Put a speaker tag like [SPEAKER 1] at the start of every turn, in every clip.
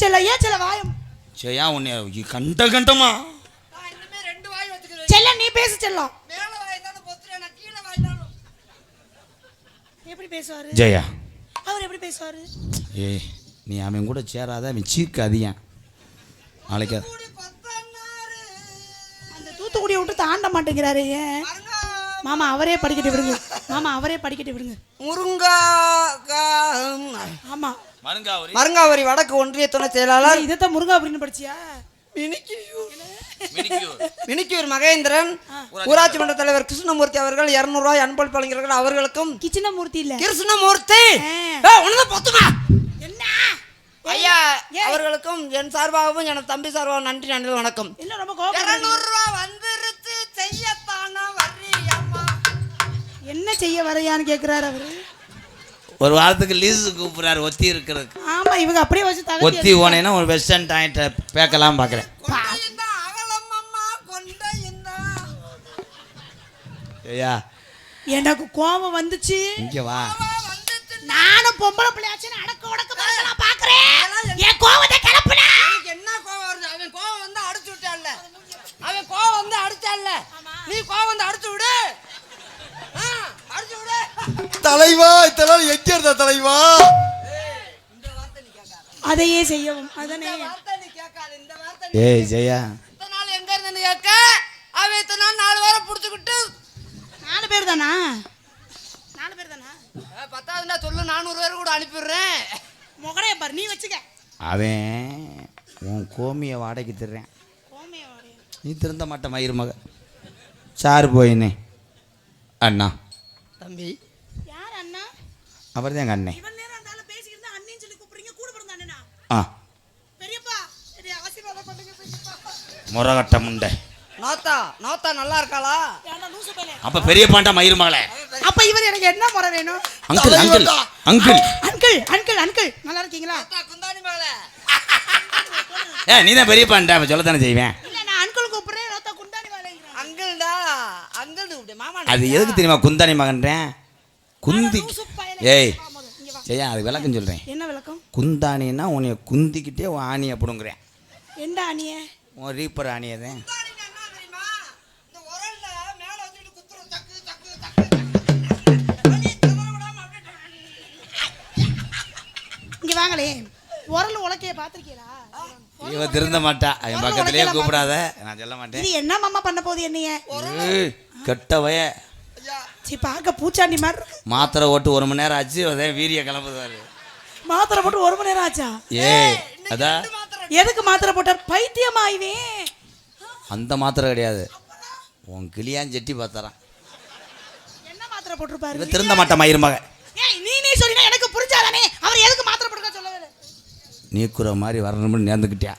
[SPEAKER 1] செல்ல ஏன் செல்ல வாயம்
[SPEAKER 2] ஜெயா உன்னை கண்டமா
[SPEAKER 1] செல்ல நீ பேசு செல்லம் எப்படி பேசுவாரு
[SPEAKER 2] ஜெயா
[SPEAKER 1] அவர் எப்படி பேசுவாரு
[SPEAKER 2] ஏய் நீ அவன் கூட சேராத அவன் சீக்கு அதிகம் நாளைக்கு
[SPEAKER 1] அந்த தூத்துக்குடியை விட்டு தாண்ட மாட்டேங்கிறாரு ஏன் மாமா அவரே படிக்கட்டு விடுங்க மாமா அவரே படிக்கட்டு விடுங்க
[SPEAKER 3] முருங்கா
[SPEAKER 1] ஆமா
[SPEAKER 3] மருங்காவரி வடக்கு ஒன்றிய துணை செயலாளர்
[SPEAKER 1] இதைத்தான் முருங்காபுரின்னு படிச்சியா
[SPEAKER 3] மினிக்கியூர் மகேந்திரன் ஊராட்சி மன்ற தலைவர் கிருஷ்ணமூர்த்தி அவர்கள் 200 ரூபாய் அன்பளிப்பு வழங்குகிறார்கள். அவர்களுக்கும்
[SPEAKER 1] கிருஷ்ணமூர்த்தி இல்ல
[SPEAKER 3] கிருஷ்ணமூர்த்தி
[SPEAKER 1] என்ன
[SPEAKER 3] ஐயா அவர்களுக்கும் என் சார்பாகவும் என் தம்பி சார்பாகவும் நன்றி நன்றி வணக்கம்.
[SPEAKER 1] என்ன ரொம்ப கோபம்
[SPEAKER 3] 200 ரூபாய் வந்துருச்சு செய்யத்தானா வர்றியம்மா
[SPEAKER 1] என்ன செய்ய வரையான்னு கேக்குறாரு அவரு.
[SPEAKER 2] ஒரு வாரத்துக்கு லீஸ் கூப்பிடுறாரு ஒத்தி இருக்கிறதுக்கு.
[SPEAKER 1] ஆமா இவங்க அப்படியே வச்சு தலை
[SPEAKER 2] ஒத்தி போனேன்னா ஒரு வெஸ்டர்ன் டாயிட்ட பேக்கலாம் பார்க்குறேன். ஐயா
[SPEAKER 1] எனக்கு கோபம் வந்துச்சு.
[SPEAKER 2] இங்க வா.
[SPEAKER 1] நானும் பொம்பளை பிள்ளையாச்சு அடக்க உடக்க பார்க்கலாம் பாக்குறேன். என் கோவத்தை கிளப்புனா
[SPEAKER 3] என்ன கோவம் வருது? அவன் கோவம் வந்து அடிச்சு விட்டான்ல. அவன் கோவம் வந்து அடிச்சான்ல. நீ கோவம் வந்து அடிச்சு விடு. அடிச்சு விடு.
[SPEAKER 4] தலைவா இதெல்லாம் எங்க இருந்தா தலைவா?
[SPEAKER 3] இந்த வார்த்தை நீ கேட்காத.
[SPEAKER 1] அதையே செய்யவும் அதனே.
[SPEAKER 3] இந்த வார்த்தை நீ கேட்காத. இந்த வார்த்தை.
[SPEAKER 2] ஏய் ஜெயா.
[SPEAKER 3] இத்தனை நாள் எங்க இருந்தேன்னு கேட்க. அவன் இத்தனை நாள் 4 வாரம் புடிச்சுக்கிட்டு
[SPEAKER 1] 4 பேர் தானா? 4 பேர் தானா?
[SPEAKER 3] பத்தாவதுனா சொல்லு 400 பேர் கூட அனுப்பிடுறேன்.
[SPEAKER 1] முகரைய பாரு நீ வச்சுக்க.
[SPEAKER 2] அவன் உன் கோமியை வாடகைக்கு தர்றேன்.
[SPEAKER 1] கோமிய வாடகை.
[SPEAKER 2] நீ திருந்த மாட்ட மயிர் மக. சார் போயினே அண்ணா.
[SPEAKER 3] தம்பி
[SPEAKER 1] யார் அண்ணா?
[SPEAKER 2] அவர் தான் எங்கள் அண்ணன்.
[SPEAKER 1] இவன் நேரம் அந்தால பேசிக்கிட்டு அண்ணின்னு சொல்லி கூப்பிடுறீங்க. கூட பிறந்த அண்ணனா?
[SPEAKER 2] ஆ
[SPEAKER 1] பெரியப்பா என்னை ஆசீர்வாதம் பண்ணுங்க பெரியப்பா.
[SPEAKER 2] முறகட்ட முண்டை.
[SPEAKER 3] நோத்தா நல்லா இருக்காளா?
[SPEAKER 1] ஏன்டா லூசு பையலே.
[SPEAKER 2] அப்ப பெரிய பாண்டா மயிர் மகளே.
[SPEAKER 1] அப்ப இவர் எனக்கு என்ன முறை வேணும்?
[SPEAKER 2] Uncle uncle uncle
[SPEAKER 1] uncle uncle uncle நல்லா இருக்கீங்களா?
[SPEAKER 3] குந்தாணி மகளே.
[SPEAKER 2] நீ தான் பெரிய பாண்டா சொல்லத்தானே செய்வேன்.
[SPEAKER 1] இல்ல நான் அங்கிள் கூப்பிடுறேன். ரோத்தா குண்டானி வாழைங்கறான்.
[SPEAKER 3] அங்கிள்டா அங்கிள் கூப்பிடு மாமா.
[SPEAKER 2] அது எதுக்கு தெரியுமா குந்தாணி மகன்றேன்? குந்தி. ஏய்
[SPEAKER 1] இங்க வா.
[SPEAKER 2] செய்யா அது விளக்கம் சொல்றேன்.
[SPEAKER 1] என்ன விளக்கம்?
[SPEAKER 2] குந்தாணின்னா உன்னைய குந்திக்கிட்டே உன் ஆணியை பிடுங்குறேன்.
[SPEAKER 1] எந்த ஆணிய?
[SPEAKER 2] உன் ரீப்பர் ஆணியதேன்.
[SPEAKER 1] இங்க வாங்களே. உரல் உலக்கைய பாத்திருக்கீங்களா?
[SPEAKER 2] இவ திருந்த மாட்டா. அவன் பக்கத்திலேயே கூப்பிடாத. நான் சொல்ல மாட்டேன்.
[SPEAKER 1] இது என்ன மாமா பண்ண போகுது என்னைய?
[SPEAKER 2] கெட்டவைய.
[SPEAKER 1] சீ பாக்க பூச்சாண்டி மாதிரி இருக்கு.
[SPEAKER 2] மாத்திரை ஓட்டு 1 மணி நேரம் ஆச்சு. அதே வீரிய கிளம்புதாரு.
[SPEAKER 1] மாத்திரை போட்டு 1 மணி நேரம் ஆச்சா?
[SPEAKER 2] ஏய் அதான்
[SPEAKER 1] எதுக்கு மாத்திரை போட்டார்? பைத்தியமா இவன்?
[SPEAKER 2] அந்த மாத்திரை கிடையாது. உன் கிளியான் செட்டி பார்த்தாரான்.
[SPEAKER 1] என்ன மாத்திரை போட்டுருப்பாரு?
[SPEAKER 2] இவ திருந்த மாட்டா மயிர் மக.
[SPEAKER 1] ஏய் நீ சொல்லினா எனக்கு புரிஞ்சாதானே? அவர் எதுக்கு மாத்திரை போட்டுக்க சொல்லவே இல்ல.
[SPEAKER 2] நீக்குற மாதிரி வரணும்னு நேர்ந்துக்கிட்டியா?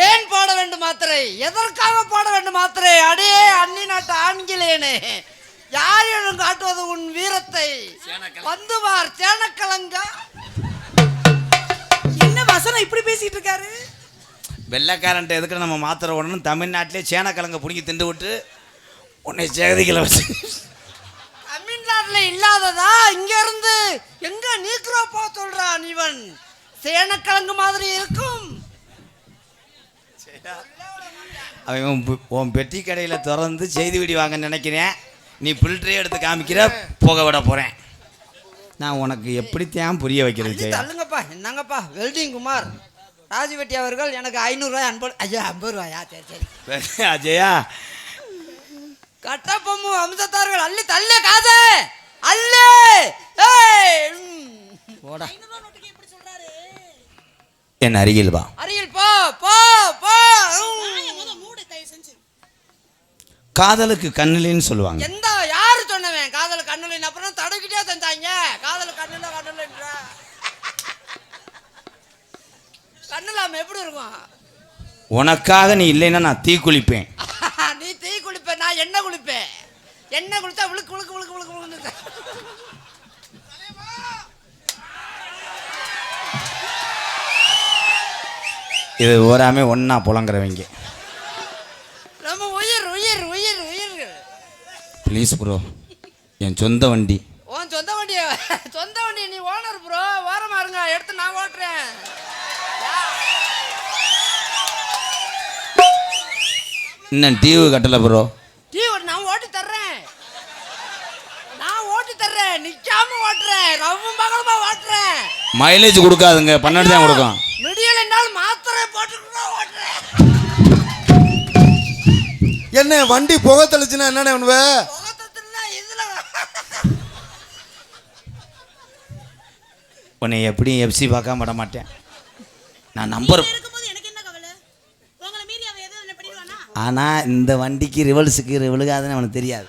[SPEAKER 3] ஏன் போட வேண்டும் மாத்திரை? எதற்காக போட வேண்டும் மாத்திரை? அடே அண்ணி நாட்டு ஆண்கிலேனே, யாரிடம் காட்டுவது உன் வீரத்தை? வந்து வார் சேனக்கலங்கா.
[SPEAKER 1] என்ன வசனம் இப்படி பேசிட்டு இருக்காரு?
[SPEAKER 2] வெள்ளைக்காரன்ட்ட எதுக்கு நம்ம மாத்திரை ஓடணும்? தமிழ்நாட்டிலே சேனக்கிழங்க பிடிங்கி திண்டு விட்டு உன்னை சேகரிக்கல வச்சு.
[SPEAKER 3] தமிழ்நாட்டில் இல்லாததா இங்க இருந்து எங்க நீக்கிறோ போ சொல்றான் இவன். சேனக்கிழங்கு மாதிரி இருக்கும்.
[SPEAKER 2] அவன் உன் பெட்டி கடையில் திறந்து செய்தி விடி வாங்க நினைக்கிறேன். நீ ஃபில்டரே எடுத்து காமிக்கிற போக விட போகிறேன். நான் உனக்கு எப்படித்தான் புரிய வைக்கிறது?
[SPEAKER 3] தள்ளுங்கப்பா. என்னங்கப்பா வெல்டிங் குமார் ராஜவெட்டி அவர்கள் எனக்கு 500 ரூபாய் அன்பு. ஐயா 50 ரூபாயா? சரி சரி.
[SPEAKER 2] அஜயா
[SPEAKER 3] கட்டப்பொம்மு வம்சத்தார்கள் அள்ளி தள்ளு காது அள்ளு.
[SPEAKER 2] போடா என் அருகில் வா.
[SPEAKER 3] அருகில் போ போ போ.
[SPEAKER 2] காதலுக்கு கண்ணிலின்னு சொல்லுவாங்க.
[SPEAKER 3] எந்த யாரு சொன்னவன் காதல் கண்ணுலின்? அப்புறம் தடுக்கிட்டே தந்தாங்க. காதல் கண்ணுல கண்ணுல கண்ணுலாம எப்படி இருக்கும்?
[SPEAKER 2] உனக்காக நீ இல்லைன்னா நான் தீ குளிப்பேன்.
[SPEAKER 3] நீ தீ குளிப்ப, நான் எண்ணெய் குளிப்பேன். எண்ணெய் குளித்தா விழுக்கு விழுக்கு விழுக்கு விழுக்கு விழுக்கு.
[SPEAKER 2] இது ஓராமே ஒன்னா புலங்குறவங்க.
[SPEAKER 3] நம்ம உயிர் உயிர் உயிர் உயிர்.
[SPEAKER 2] ப்ளீஸ் ப்ரோ, என் சொந்த வண்டி.
[SPEAKER 3] உன் சொந்த வண்டியா? சொந்த வண்டி நீ ஓனர் ப்ரோ, ஓரமா இருங்க, எடுத்து நான் ஓட்டுறேன்.
[SPEAKER 2] இன்னும் டிவி கட்டல ப்ரோ.
[SPEAKER 3] டிவி நான் ஓட்டி தர்றேன், நிக்காம ஓட்டுறேன், ரொம்ப பகலமா ஓட்டுறேன்.
[SPEAKER 2] மைலேஜ் கொடுக்காதுங்க, 12 தான் கொடுக்கும்.
[SPEAKER 3] மிடியல் என்னால் மாத்திரை போட்டுட்டு ஓட்டுறேன்.
[SPEAKER 4] என்ன வண்டி புகை தெளிச்சுன்னா என்னண்ணே பண்ணுவ?
[SPEAKER 2] உன்னை எப்படியும் எஃப்சி பார்க்காம விட மாட்டேன் நான். நம்பர் ஆனால் இந்த வண்டிக்கு ரிவல்ஸுக்கு விழுகாதுன்னு அவனுக்கு தெரியாது.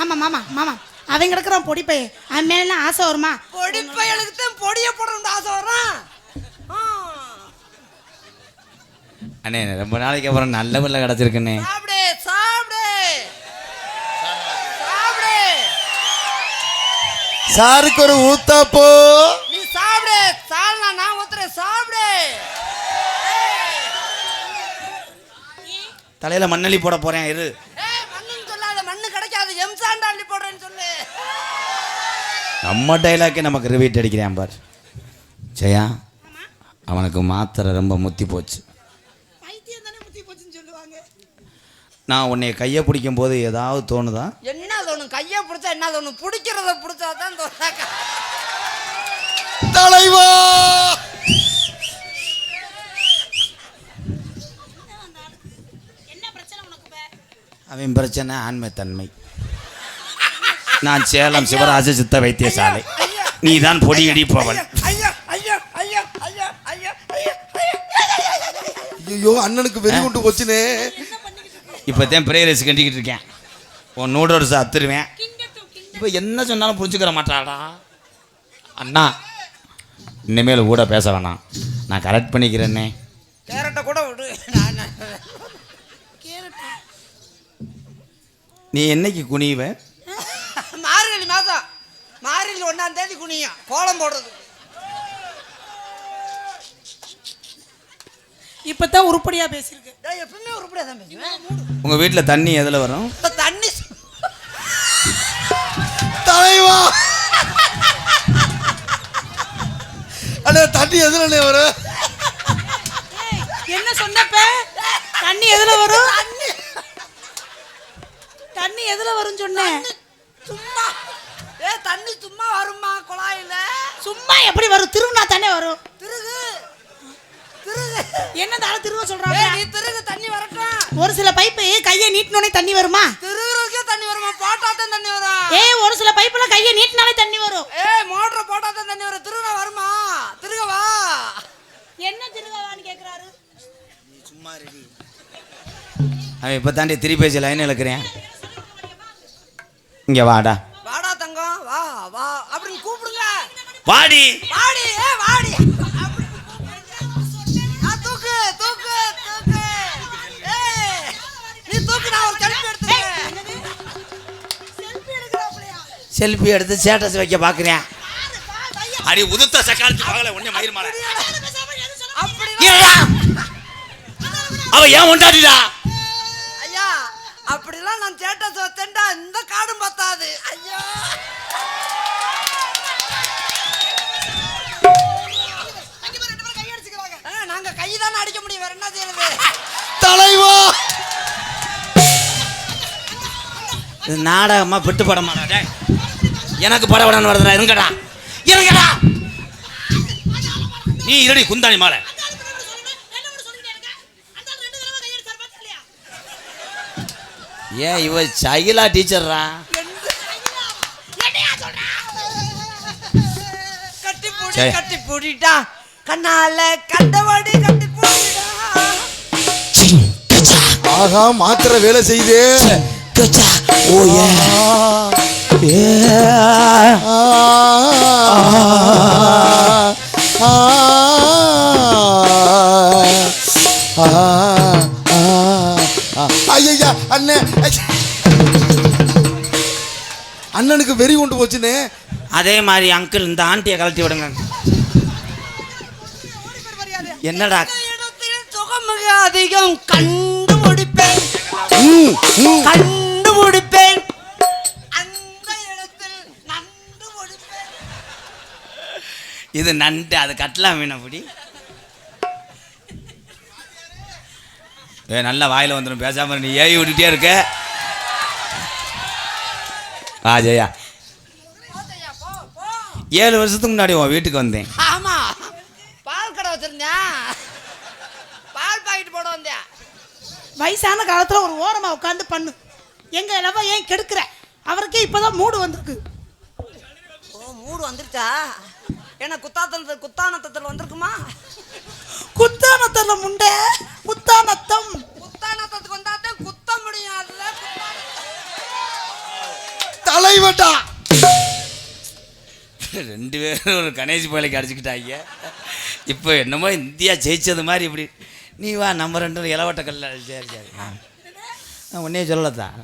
[SPEAKER 1] ஆமா மாமா மாமா அவன் கிடக்குறான் பொடி பையன், அவன் மேல ஆசை வருமா?
[SPEAKER 3] பொடி பையனுக்கு தான் பொடியை போடணும் ஆசை வரும்.
[SPEAKER 2] அண்ணே ரொம்ப நாளைக்கு அப்புறம் நல்ல பிள்ளை கிடச்சிருக்குண்ணே.
[SPEAKER 3] சாப்பிடு சாப்பிடு சாப்பிடு.
[SPEAKER 4] சாருக்கு ஒரு ஊத்தாப்போ.
[SPEAKER 3] நீ சாப்பிடு, சால்னா நான் ஊத்துறேன், சாப்பிடு.
[SPEAKER 2] தலையில மண்ணள்ளி போட போறேன் இரு.
[SPEAKER 3] மண்ணுன்னு சொல்லாத, மண்ணு கிடைக்காது, எம்சாண்டா அள்ளி போடுறேன்னு சொல்லு.
[SPEAKER 2] நம்ம டைலாக்கே நமக்கு ரிவீட் அடிக்கிறேன் பார். ஜெயா அவனுக்கு மாத்திரை ரொம்ப முத்தி போச்சு. நான் உன்னை கையை பிடிக்கும் போது ஏதாவது தோணுதா?
[SPEAKER 3] என்ன தோணும்? கையை பிடிச்சா என்ன தோணும்? பிடிக்கிறத பிடிச்சாதான் தோணாக்கா.
[SPEAKER 4] தலைவா
[SPEAKER 2] அவன் பிரச்சனை ஆண்மைத்தன்மை. நான் சேலம் சிவராஜ சித்த வைத்தியசாலை, நீ தான் பொடி இடிப்பவன்.
[SPEAKER 4] ஐயோ அண்ணனுக்கு வெறி கொண்டு போச்சுனே.
[SPEAKER 2] இப்போதான் பிரேயர்ஸ் கண்டிக்கிட்டு இருக்கேன். உன் நூடுல்ஸ் அத்துருவேன். இப்போ என்ன சொன்னாலும் புரிஞ்சுக்கிற மாட்டாடா அண்ணா. இனிமேல் கூட பேச வேணாம், நான் கரெக்ட் பண்ணிக்கிறேன்னே.
[SPEAKER 3] கேரட்டை கூட விடு.
[SPEAKER 2] நீ என்னைக்கு குனிவ?
[SPEAKER 3] மார்கழி மாதம், மார்கழி 1ஆம் தேதி குனியும், கோலம் போடுறது.
[SPEAKER 1] இப்பதான் உருப்படியா பேசிருக்கு.
[SPEAKER 3] எப்பவுமே உருப்படியா தான் பேசுவேன்.
[SPEAKER 2] உங்க வீட்டில் தண்ணி எதில் வரும்?
[SPEAKER 3] தண்ணி
[SPEAKER 4] தலைவா அண்ணே தண்ணி எதுல வரும்?
[SPEAKER 1] என்ன சொன்னப்ப? தண்ணி எதுல வரும்? தண்ணி எதுல வரும் சொன்னேன்?
[SPEAKER 3] சும்மா தண்ணி சும்மா வருமா குழாயில?
[SPEAKER 1] சும்மா எப்படி வரும்? திருவுனா தானே வரும்.
[SPEAKER 3] திருகு திருகு
[SPEAKER 1] என்னதால திருவ சொல்றாங்க?
[SPEAKER 3] நீ திருகு, தண்ணி வரட்டும்.
[SPEAKER 1] ஒரு சில பைப்பு கையை நீட்டினோனே தண்ணி வருமா?
[SPEAKER 3] திருகுறதுக்கே தண்ணி வருமா? போட்டாதான் தண்ணி வரும்.
[SPEAKER 1] ஒரு சில பைப்புல கையை நீட்டினாலே தண்ணி வரும்.
[SPEAKER 3] மோட்டர் போட்டாதான் தண்ணி வரும். திருகுனா வருமா? திருகவா?
[SPEAKER 1] என்ன திருகவான்னு கேக்குறாரு.
[SPEAKER 2] சும்மா ரெடி. அவன் இப்போ தாண்டி திருப்பேசி லைன் இழுக்கிறேன். இங்க வாடா.
[SPEAKER 3] வாடா தங்கம், வா வா அப்படின்னு கூப்பிடுங்க.
[SPEAKER 2] வாடி
[SPEAKER 3] வாடி வாடி. தூக்கு தூக்கு தூக்கு. நீ தூக்கு, நான் ஒரு செல்ஃபி எடுத்துக்கிறேன். செல்ஃபி எடுக்கறாப்லையா?
[SPEAKER 2] செல்ஃபி எடுத்து ஸ்டேட்டஸ் வைக்க பார்க்குறேன். அடி உதுத்த சக்காலத்து பகல ஒண்ணே மயிர் மாலை. அவ ஏன் உண்டாடிடா?
[SPEAKER 3] ஐயா அப்படிலாம் நான் ஸ்டேட்டஸ் வச்சேன்டா, இந்த காடும் பத்தாது. ஐயா நாங்க கைதானே அடிக்க முடியும், வேற என்ன செய்யறது?
[SPEAKER 4] தலைவா
[SPEAKER 2] இது நாடகமா பெட்டு படமாடா? டேய் எனக்கு படபடன்னு வருதுடா. இருங்கடா இருங்கடா. நீ இருடி குந்தாணி மாலை. ஏன் இவ சைலா டீச்சர்ரா?
[SPEAKER 3] கட்டி பூடி கட்டி பூடிட்டா, கண்ணால கண்டபடி கட்டி பூடிடா.
[SPEAKER 4] ஆகா மாத்திரை வேலை செய்தே.
[SPEAKER 2] ஓ ஏ
[SPEAKER 4] ஐயா அண்ணே, அண்ணனுக்கு வெறி கொண்டு போச்சுனே.
[SPEAKER 2] அதே மாதிரி அங்கிள் இந்த ஆண்டியை கழட்டி விடுங்க. என்னடா
[SPEAKER 3] சுகமிக அதிகம் கண்டுபிடிப்பேன், கண்டுபிடிப்பேன். அந்த
[SPEAKER 2] இது நண்டு, அது கட்டலாம் மீன். அப்படி நல்லா வாயில் வந்துடும். பேசாம நீ ஏறி விட்டுட்டே இருக்க. ஜெயா 7 வருஷத்துக்கு முன்னாடி உன் வீட்டுக்கு வந்தேன்.
[SPEAKER 3] ஆமா, பால் கடை வச்சிருந்தேன், பால் பாக்கெட் போட வந்தேன்.
[SPEAKER 1] வயசான காலத்துல ஒரு ஓரமா உட்காந்து பண்ணு. எங்க இலவ ஏன் கெடுக்கிற? அவருக்கே இப்பதான் மூடு வந்திருக்கு.
[SPEAKER 3] ஓ, மூடு வந்துருச்சா? என்ன குத்தானத்தத்தில் வந்திருக்குமா?
[SPEAKER 1] குத்தானத்தல்ல முண்டை, குத்தானத்தம்.
[SPEAKER 3] குத்தானத்தத்துக்கு வந்தாதான் குத்த முடியும். அதுல
[SPEAKER 4] தலைவட்டா
[SPEAKER 2] 2 பேரும் ஒரு கணேஷ் போலைக்கு அடிச்சுக்கிட்டாங்க. இப்போ என்னமோ இந்தியா ஜெயிச்சது மாதிரி. இப்படி நீ வா, நம்ம 2 இளவட்ட கல்ல. சரி சரி, நான் ஒன்னே சொல்லத்தான்.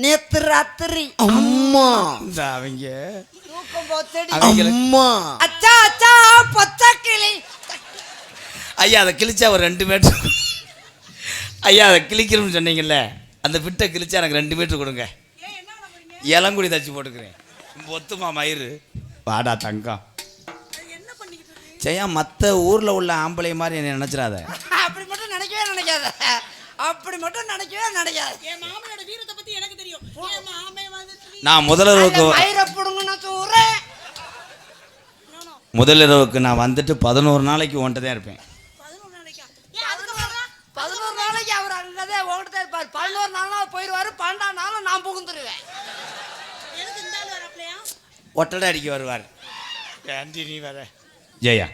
[SPEAKER 3] நேத்து ராத்திரி
[SPEAKER 4] அம்மா
[SPEAKER 2] இந்த அவங்க
[SPEAKER 3] தூக்கம் போச்சடி.
[SPEAKER 4] அம்மா
[SPEAKER 3] அச்சா அச்சா பச்சை கிளி.
[SPEAKER 2] ஐயா அதை கிழிச்சா ஒரு 2 மீட்டர். ஐயா அதை கிழிக்கணும்னு சொன்னீங்கல்ல, அந்த பிட்டை கிழிச்சா எனக்கு 2 மீட்டர் கொடுங்க. இளங்குடி தச்சு போட்டுக்கிறேன். ஒத்துமா மயிறு. வாடா தங்கம். ஜெயா, மற்ற ஊரில் உள்ள ஆம்பளை மாதிரி என்ன நினச்சிடாத.
[SPEAKER 3] அப்படி மட்டும் நினைக்கவே நினைக்காத. அப்படி மட்டும் நினைக்கவே நினைக்காத.
[SPEAKER 1] என் மாமனோட வீரத்தை பத்தி எனக்கு தெரியும். என் மாமன் வந்துட்டு
[SPEAKER 2] நான் முதலிரவுக்கு முதலிரவுக்கு நான் வந்துட்டு 11 நாளைக்கு உன்கிட்ட தான் இருப்பேன்.
[SPEAKER 1] 11 நாளைக்கா? ஏன் அதுக்கு வர்றா?
[SPEAKER 3] 11 நாளைக்கு அவர் அங்கதான் ஓடிட்டே இருப்பார். 11 நாளா போயிடுவாரு. 12 நாளும் நான் புகுந்துருவேன்.
[SPEAKER 1] எனக்கு இந்த ஆள் வரப்பலையா?
[SPEAKER 2] ஒட்டடை அடிக்க வருவார். ஆண்டி நீ வர. ஜெயா